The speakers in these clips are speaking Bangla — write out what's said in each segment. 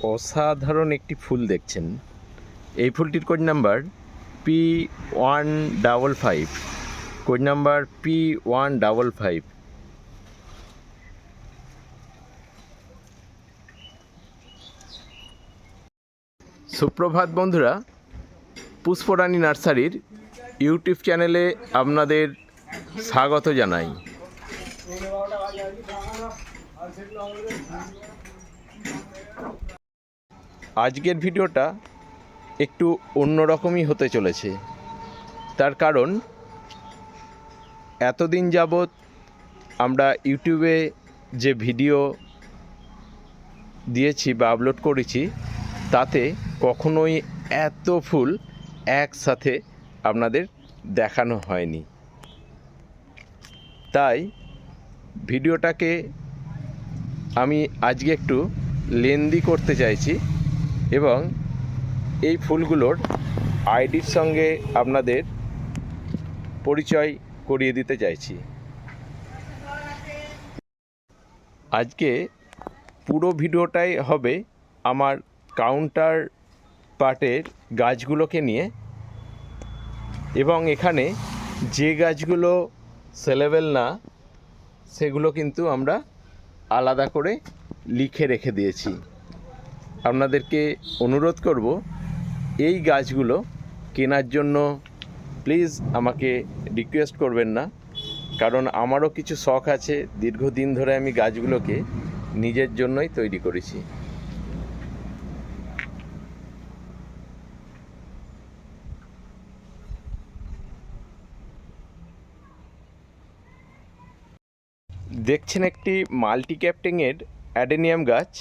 অসাধারণ একটি ফুল দেখছেন। এই ফুলটির code number P155, code number P155। সুপ্রভাত বন্ধুরা, পুষ্পরানী নার্সারির ইউটিউব চ্যানেলে আপনাদের স্বাগত জানাই। আজকের ভিডিওটা একটু অন্যরকমই হতে চলেছে। তার কারণ এতদিন যাবৎ আমরা ইউটিউবে যে ভিডিও দিয়েছি বা আপলোড করেছি, তাতে কখনোই এত ফুল একসাথে আপনাদের দেখানো হয়নি। তাই ভিডিওটাকে আমি আজকে একটু লেন্দি করতে চাইছি এবং এই ফুলগুলোর আইডির সঙ্গে আপনাদের পরিচয় করিয়ে দিতে চাইছি। আজকে পুরো ভিডিওটাই হবে আমার কাউন্টার পার্টের গাছগুলোকে নিয়ে, এবং এখানে যে গাছগুলো সেলেবেল না সেগুলো কিন্তু আমরা আলাদা করে লিখে রেখে দিয়েছি। আপনাদেরকে অনুরোধ করব, এই গাছগুলো কেনার জন্য প্লিজ আমাকে রিকোয়েস্ট করবেন না, কারণ আমারও কিছু শখ আছে। দীর্ঘদিন ধরে আমি গাছগুলোকে নিজের জন্যই তৈরি করেছি। দেখছেন একটি মাল্টি ক্যাপটিংয়ের অ্যাডেনিয়াম গাছ।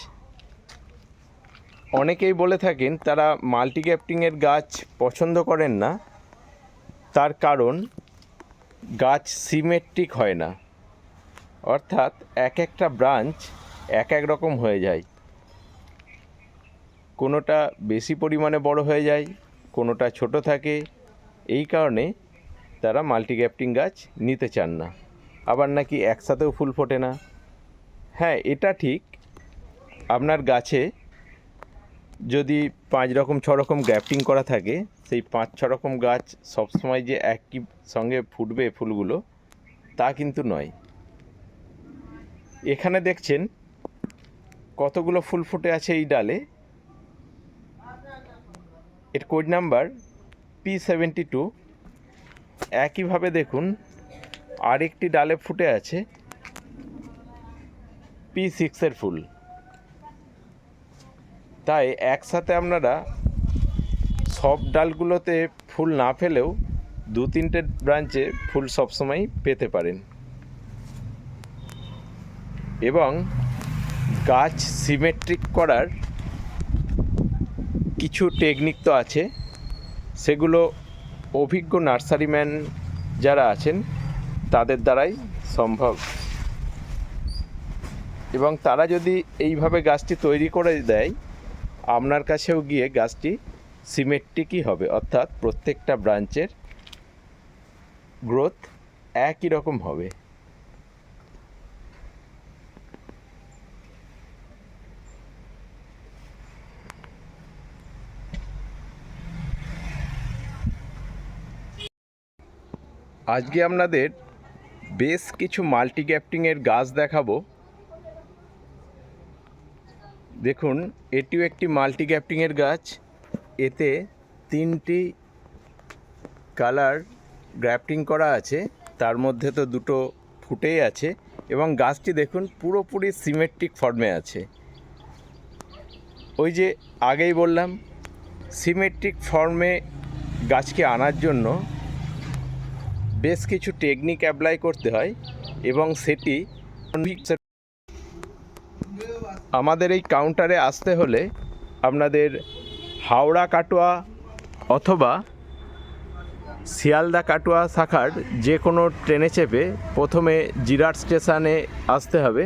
অনেকেই বলে থাকেন তারা মাল্টি ক্যাপটিংয়ের গাছ পছন্দ করেন না, তার কারণ গাছ সিমেট্রিক হয় না, অর্থাৎ এক একটা ব্রাঞ্চ এক এক রকম হয়ে যায়। কোনোটা বেশি পরিমাণে বড় হয়ে যায়, কোনোটা ছোট থাকে। এই কারণে তারা মাল্টি ক্যাপটিং গাছ নিতে চান না। আবার নাকি একসাথেও ফুল ফোটে না। হ্যাঁ, এটা ঠিক। আপনার গাছে যদি 5 রকম 6 রকম গ্রাফটিং করা থাকে, সেই 5-6 রকম গাছ সবসময় যে একই সঙ্গে ফুটবে ফুলগুলো, তা কিন্তু নয়। এখানে দেখছেন কতগুলো ফুল ফুটে আছে এই ডালে। এর কোড নাম্বার P72। একইভাবে দেখুন আরেকটি ডালে ফুটে আছে P6 ফুল। তাই একসাথে আপনারা সব ডালগুলোতে ফুল না পেলেও 2-3টে ব্রাঞ্চে ফুল সবসময় পেতে পারেন। এবং গাছ সিমেট্রিক করার কিছু টেকনিক তো আছে, সেগুলো অভিজ্ঞ নার্সারিম্যান যারা আছেন তাদের দ্বারাই সম্ভব। এবং তারা যদি এইভাবে গাছটি তৈরি করে দেয়, আপনার কাছেও গিয়ে গাছটি সিমেট্রিকই হবে, অর্থাৎ প্রত্যেকটা ব্রাঞ্চের গ্রোথ একই রকম হবে। আজকে আপনাদের বেশ কিছু মাল্টি গ্রাফটিংয়ের গাছ দেখাবো। দেখুন, এটিও একটি মাল্টি গ্রাফটিংয়ের গাছ। এতে 3টি কালার গ্রাফটিং করা আছে, তার মধ্যে তো 2টো ফুটেই আছে। এবং গাছটি দেখুন পুরোপুরি সিমেট্রিক ফর্মে আছে। ওই যে আগেই বললাম, সিমেট্রিক ফর্মে গাছকে আনার জন্য বেশ কিছু টেকনিক অ্যাপ্লাই করতে হয়, এবং সেটি আমাদের এই কাউন্টারে আসতে হলে আপনাদের হাওড়া কাটোয়া অথবা শিয়ালদা কাটোয়া শাখার যে কোনো ট্রেনে চেপে প্রথমে জিরাট স্টেশনে আসতে হবে,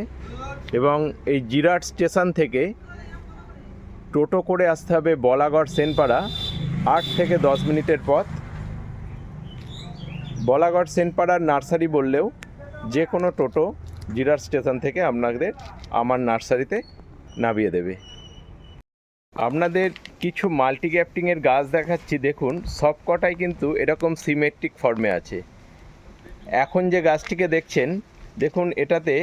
এবং এই জিরাট স্টেশন থেকে টোটো করে আসতে হবে বলাগড় সেনপাড়া। 8 থেকে 10 মিনিটের পথ। বলাগড় সেনপাড়ার নার্সারি বললেও যে কোনো টোটো জিরাট স্টেশন থেকে আপনাদের আমার নার্সারিতে নামিয়ে দেবে। আপনাদের কিছু মাল্টি গ্যাফটিংয়ের গাছ দেখাচ্ছি, দেখুন সব কটাই কিন্তু এরকম সিমেট্রিক ফর্মে আছে। এখন যে গাছটিকে দেখছেন, দেখুন এটাতে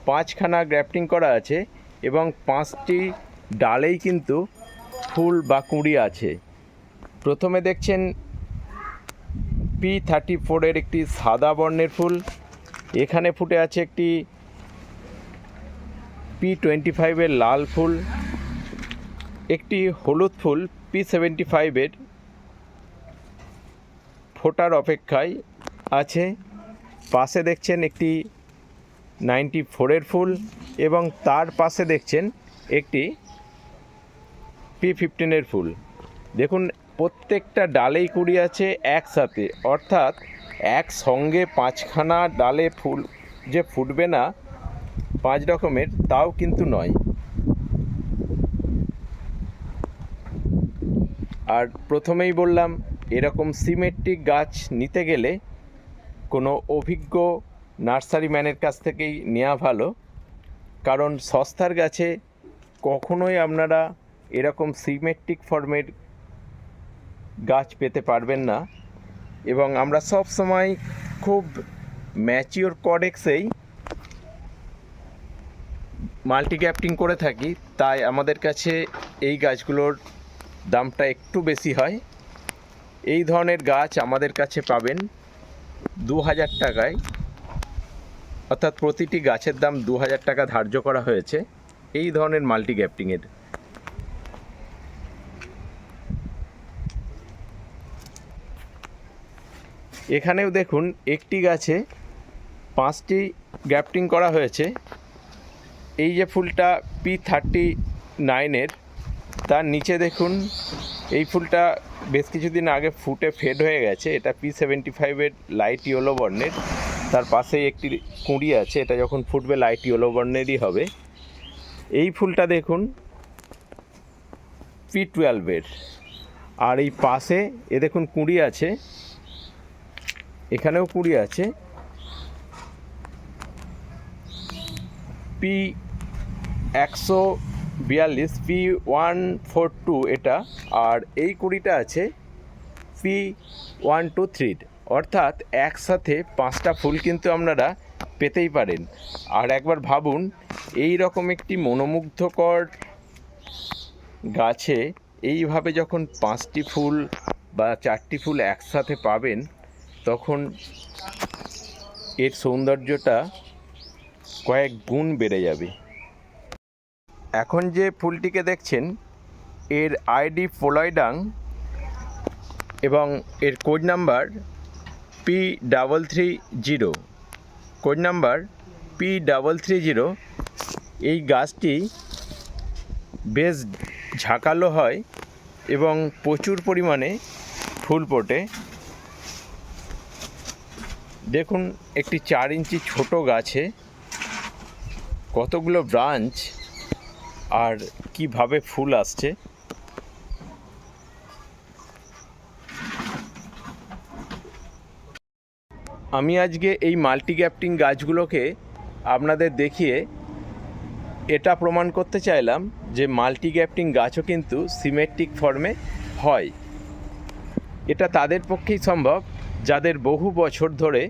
5খানা গ্রাফটিং করা আছে এবং 5টি ডালেই কিন্তু ফুল বা কুঁড়ি আছে। প্রথমে দেখছেন P34 একটি সাদা বর্ণের ফুল, এখানে ফুটে আছে একটি P25 লাল ফুল, একটি হলুদ ফুল P75 ফোটার অপেক্ষায় আছে। পাশে দেখছেন একটি 94 ফুল এবং তার পাশে দেখছেন একটি P15 ফুল। দেখুন প্রত্যেকটা ডালেই কুড়ি আছে একসাথে, অর্থাৎ একসঙ্গে 5খানা ডালে ফুল যে ফুটবে না 5 রকমের, তাও কিন্তু নয়। আর প্রথমেই বললাম, এরকম সিমেট্রিক গাছ নিতে গেলে কোনো অভিজ্ঞ নার্সারি ম্যানের কাছ থেকেই নেওয়া ভালো, কারণ সস্তার গাছে কখনোই আপনারা এরকম সিমেট্রিক ফর্মের গাছ পেতে পারবেন না। এবং আমরা সব সময় খুব ম্যাচিওর কডেক্সেই মাল্টি গ্যাফটিং করে থাকি, তাই আমাদের কাছে এই গাছগুলোর দামটা একটু বেশি হয়। এই ধরনের গাছ আমাদের কাছে পাবেন 2000 টাকায়, অর্থাৎ প্রতিটি গাছের দাম 2000 টাকা ধার্য করা হয়েছে এই ধরনের মাল্টি গ্যাফটিংয়ের। এখানেও দেখুন একটি গাছে 5টি গ্যাফটিং করা হয়েছে। এই যে ফুলটা P39 তার নিচে দেখুন এই ফুলটা বেশ কিছুদিন আগে ফুটে ফেড হয়ে গেছে, এটা P75 লাইট ইয়েলো বর্ণের। তার পাশেই একটি কুঁড়ি আছে, এটা যখন ফুটবে লাইট ইয়েলো বর্ণেরই হবে। এই ফুলটা দেখুন P12 আর এই পাশে দেখুন কুঁড়ি আছে, এখানেও কুঁড়ি আছে P142 P142 এটা, আর এই কুঁড়িটা আছে P123, অর্থাৎ একসাথে 5টা ফুল কিন্তু আপনারা পেতেই পারেন। আর একবার ভাবুন, এই রকম একটি মনোমুগ্ধকর গাছে এইভাবে যখন 5টি ফুল বা 4টি ফুল একসাথে পাবেন, তখন এর সৌন্দর্যটা কয়েক গুণ বেড়ে যাবে। এখন যে ফুলটিকে দেখছেন এর আইডি ফ্লোয়ডাং এবং এর code number P330, code number P330। এই গাছটি বেশ ঝাঁকালো হয় এবং প্রচুর পরিমাণে ফুল ফোটে। দেখুন একটি 4 ইঞ্চি ছোট গাছে কতগুলো ব্রাঞ্চ আর কিভাবে ফুল আসছে। আমি আজকে এই মাল্টি গ্যাফটিং গাছগুলোকে আপনাদের দেখিয়ে এটা প্রমাণ করতে চাইলাম যে মাল্টি গ্যাফটিং গাছও কিন্তু সিমেট্রিক ফর্মে হয়। এটা তাদের পক্ষেই সম্ভব যাদের বহু বছর ধরে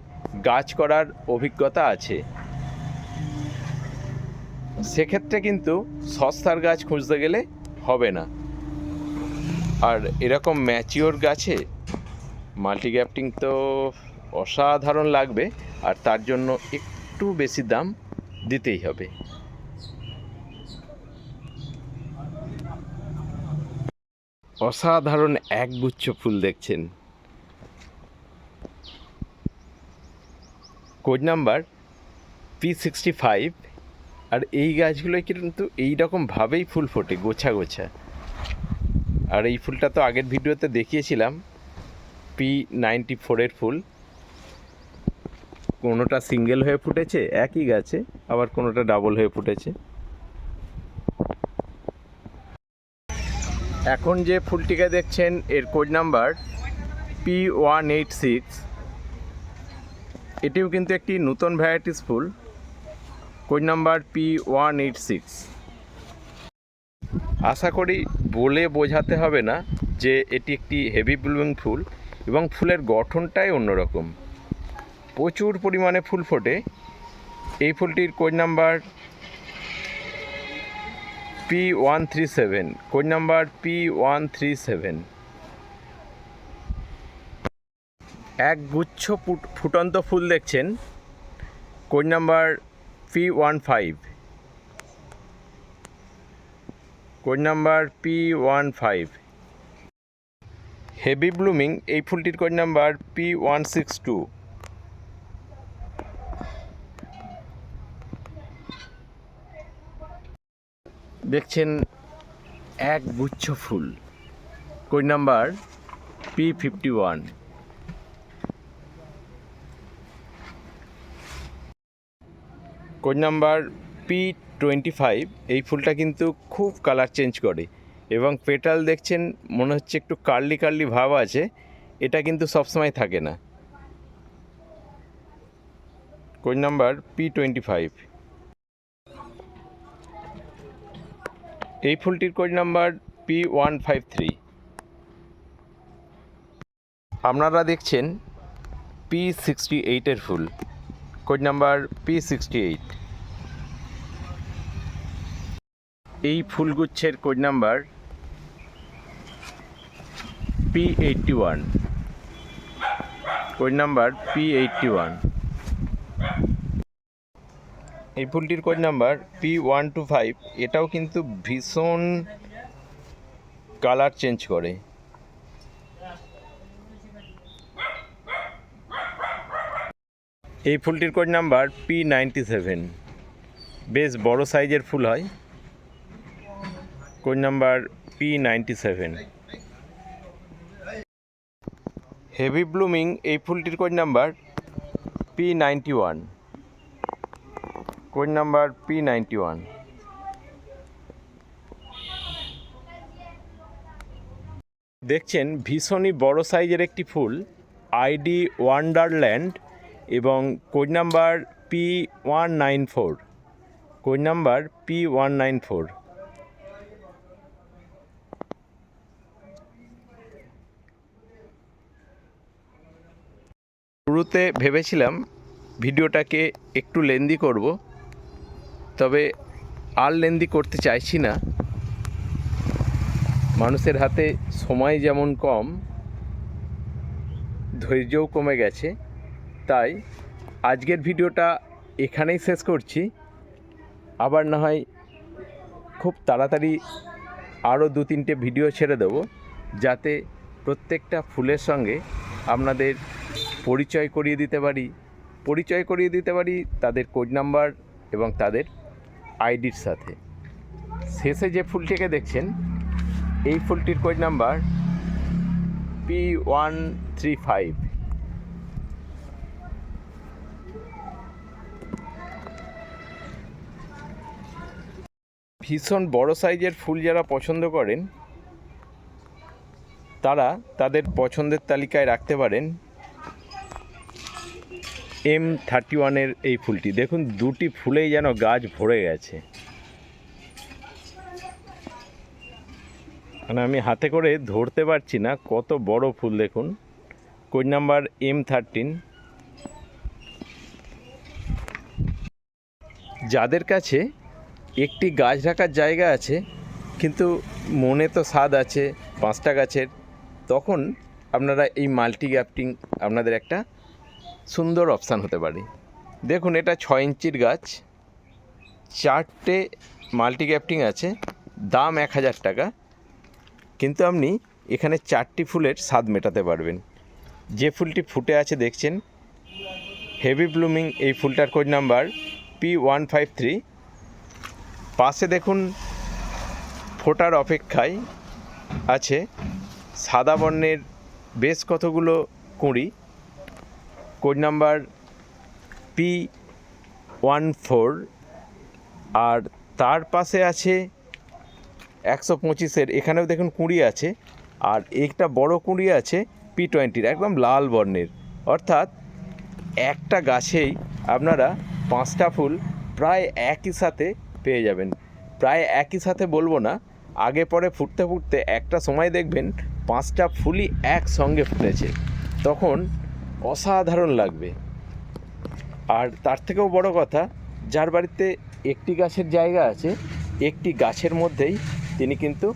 গাছ করার অভিজ্ঞতা আছে। সেক্ষেত্রে কিন্তু সস্তার গাছ খুঁজতে গেলে হবে না। আর এরকম ম্যাচিওর গাছে মাল্টি গ্যাফটিং তো অসাধারণ লাগবে, আর তার জন্য একটু বেশি দাম দিতেই হবে। অসাধারণ একগুচ্ছ ফুল দেখছেন, কোড নাম্বার P65। আর এই গাছগুলোই কিন্তু এইরকমভাবেই ফুল ফোটে গোছা গোছা। আর এই ফুলটা তো আগের ভিডিওতে দেখিয়েছিলাম, P94 ফুল। কোনোটা সিঙ্গেল হয়ে ফুটেছে একই গাছে, আবার কোনোটা ডাবল হয়ে ফুটেছে। এখন যে ফুলটিকে দেখছেন এর কোড নাম্বার P186। এটিও কিন্তু একটি নতুন ভ্যারাইটিস ফুল, কোড নাম্বার P186। আশা করি বলে বোঝাতে হবে না যে এটি একটি হেভি ব্লুমিং ফুল, এবং ফুলের গঠনটাই অন্যরকম। প্রচুর পরিমাণে ফুল ফোটে। এই ফুলটির code number P137, code number P137। এক গুচ্ছ ফুটন্ত ফুল দেখছেন, code number P15, code number P15। Heavy blooming এই ফুলটির কোড নাম্বার P162। দেখছেন এক গুচ্ছ ফুল, code number P51। Code number P25। এই ফুলটা কিন্তু খুব কালার চেঞ্জ করে, এবং পেটাল দেখছেন মনে হচ্ছে একটু কার্লি কার্লি ভাব আছে, এটা কিন্তু সবসময় থাকে না। Code number P25। এই ফুলটির কোড নাম্বার P153। আপনারা দেখছেন P68 ফুল, কোড নাম্বার P68। এই ফুলগুচ্ছের code number P81, code number P81। এই ফুলটির কোড নাম্বার P125। এটাও কিন্তু ভীষণ কালার চেঞ্জ করে। এই ফুলটির কোড নাম্বার P97। বেশ বড় সাইজের ফুল হয়, code number P97। Heavy blooming এই ফুলটির code number P91, code number P91। দেখছেন ভীষণই বড় সাইজের একটি ফুল, আইডি ওয়ান্ডারল্যান্ড, এবং code number P194, code number P194। শুরুতে ভেবেছিলাম ভিডিওটাকে একটু লেন্দি করব, তবে আর লেন্দি করতে চাইছি না। মানুষের হাতে সময় যেমন কম, ধৈর্যও কমে গেছে, তাই আজকের ভিডিওটা এখানেই শেষ করছি। আবার না হয় খুব তাড়াতাড়ি আরও 2-3টে ভিডিও ছেড়ে দেবো, যাতে প্রত্যেকটা ফুলের সঙ্গে আপনাদের পরিচয় করিয়ে দিতে পারি তাদের কোড নাম্বার এবং তাদের আইডির সাথে। শেষে যে ফুলটিকে দেখছেন, এই ফুলটির কোড নাম্বার P135। ভীষণ বড় সাইজের ফুল যারা পছন্দ করেন, তারা তাদের পছন্দের তালিকায় রাখতে পারেন M31 এই ফুলটি। দেখুন দুটি ফুলেই যেন গাছ ভরে গেছে, মানে আমি হাতে করে ধরতে পারছি না, কত বড় ফুল দেখুন। Code number M13। যাদের কাছে একটি গাছ রাখার জায়গা আছে কিন্তু মনে তো স্বাদ আছে 5টা গাছের, তখন আপনারা এই মাল্টি গ্যাফটিং আপনাদের একটা সুন্দর অপশান হতে পারে। দেখুন এটা 6 ইঞ্চির গাছ, 4টে মাল্টি গ্যাফটিং আছে, দাম 1000 টাকা, কিন্তু আপনি এখানে 4টি ফুলের স্বাদ মেটাতে পারবেন। যে ফুলটি ফুটে আছে দেখছেন, হেভি ব্লুমিং এই ফুলটার কোড নাম্বার P153। পাশে দেখুন ফোটার অপেক্ষায় আছে সাদা বর্ণের বেশ কতগুলো কুঁড়ি, কোড নাম্বার P14। আর তার পাশে আছে 125, এখানেও দেখুন কুঁড়ি আছে, আর একটা বড় কুঁড়ি আছে P20 একদম লাল বর্ণের। অর্থাৎ একটা গাছেই আপনারা 5টা ফুল প্রায় একই সাথে পেয়ে যাবেন। প্রায় একই সাথে বলবো না, আগে পরে ফুটতে ফুটতে একটা সময় দেখবেন 5টা ফুলই একসঙ্গে ফুটেছে, তখন অসাধারণ লাগবে। আর তার থেকেও বড় কথা, যার বাড়িতে একটি গাছের জায়গা আছে, একটি গাছের মধ্যেই তিনি কিন্তু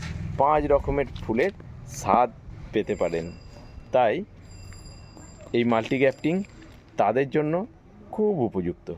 5 রকমের ফুলের স্বাদ পেতে পারেন। তাই এই মাল্টি গ্রাফটিং তাদের জন্য খুব উপযুক্ত।